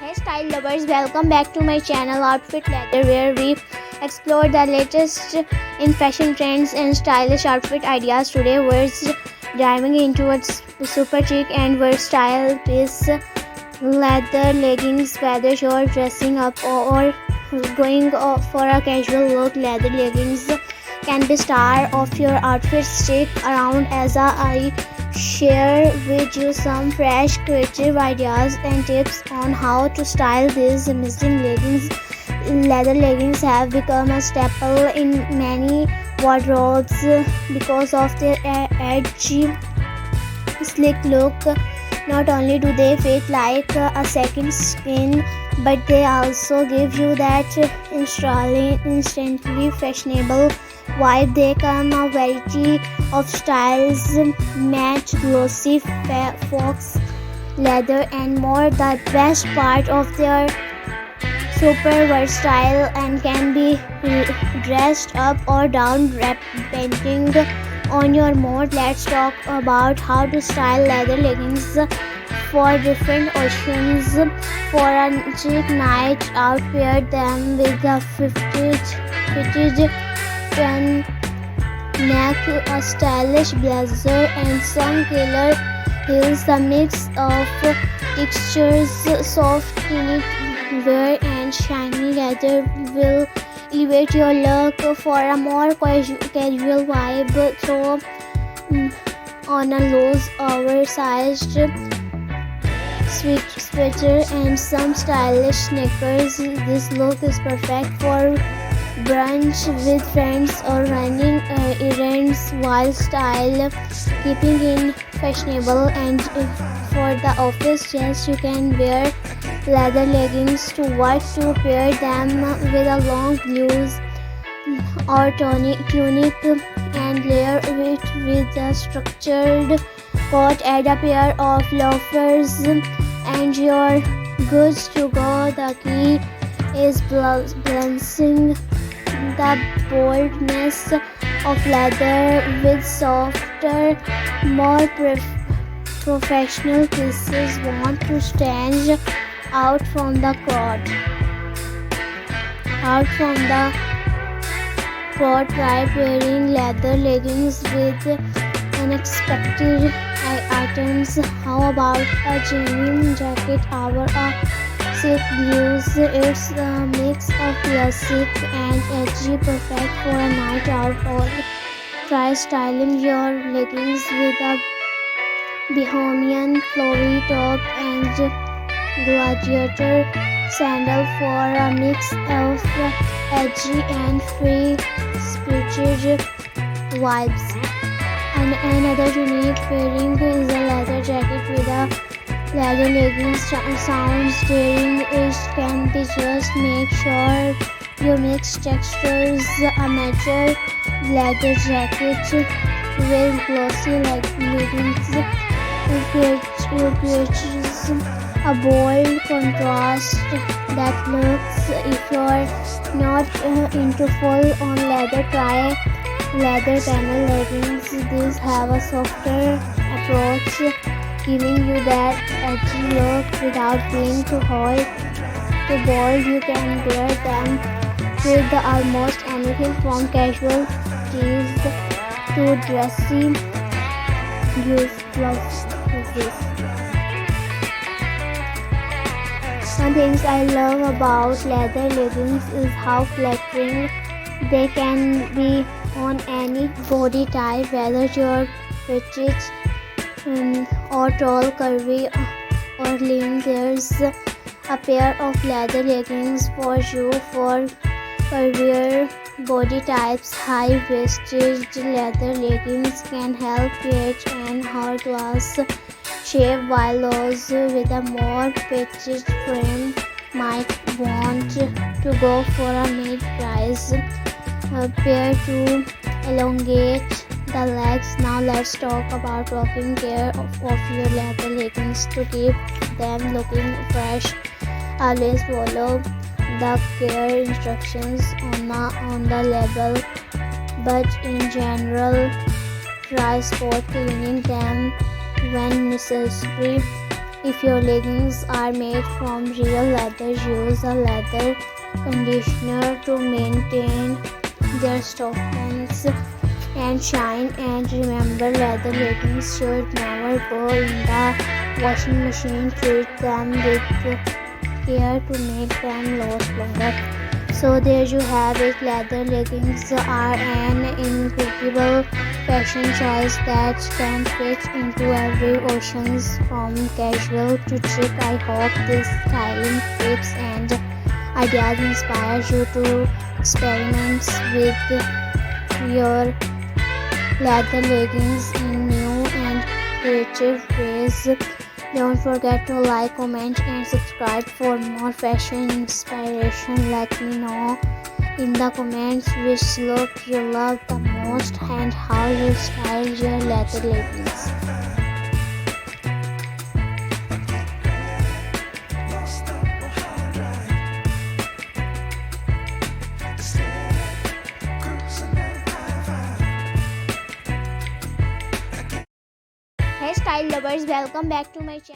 Hey style lovers, welcome back to my channel Outfit Leather, where we explore the latest in fashion trends and stylish outfit ideas. Today we're diving into a super chic and versatile piece, leather leggings. Whether you're dressing up or going for a casual look, leather leggings can be star of your outfit. Stick around as I share with you some fresh creative ideas and tips on how to style these amazing leggings. Leather leggings have become a staple in many wardrobes because of their edgy, sleek look. Not only do they fit like a second skin, but they also give you that instantly fashionable vibe. They come a variety of styles, matte, glossy, fox leather and more. The best part of their super versatile and can be dressed up or down depending on your mood. Let's talk about how to style leather leggings for different occasions. For a chic night out, pair them with a fitted neck, a stylish blazer and some killer heels. The mix of textures, soft knitwear and shiny leather will elevate your look. For a more casual vibe, throw on a loose oversized sweater and some stylish sneakers. This look is perfect for brunch with friends or running errands while style keeping in fashionable. And for the office, yes, you can wear leather leggings to work, to pair them with a long blouse or tunic and layer it with a structured coat. Add a pair of loafers and you're good to go. The key is balancing the boldness of leather with softer, more professional pieces. Want to stand out from the crowd. Try pairing leather leggings with unexpected items. How about a genuine jacket or a silk blues? It's a mix of classic and edgy, perfect for a night out. Or try styling your leggings with a bohemian flowy top and gladiator sandal for a mix of edgy and free-spirited vibes. And another unique pairing is a leather jacket with a leather leggings. Sounds daring, it can be. Just make sure you mix textures. A mature leather jacket with glossy leggings creates a bold contrast that looks. If you're not into full-on leather, try leather panel leggings. These have a softer approach, giving you that edgy look without being too hot, too bold. You can wear them with almost anything from casual tees to dressy blouses. One thing I love about leather leggings is how flattering they can be on any body type, whether you're petite or tall, curvy or lean. There's a pair of leather leggings for you. For curvier body types, high-waisted leather leggings can help create an hourglass shape, while those with a more petite frame might want to go for a mid-price pair to elongate the legs. Now let's talk about taking care of your leather leggings to keep them looking fresh. Always follow the care instructions on the label, but in general, try spot cleaning them when necessary. If your leggings are made from real leather, use a leather conditioner to maintain their softness and shine. And remember, leather leggings should never go in the washing machine. Treat them with care to make them last longer. So there you have it. Leather leggings are an incredible fashion choice that can fit into every occasion, from casual to chic. I hope these styling tips and ideas inspire you to experiment with your leather leggings in new and creative ways. Don't forget to like, comment and subscribe for more fashion inspiration. Let me know in the comments which look you love the most and how you style your leather leggings. Hey style lovers, welcome back to my channel.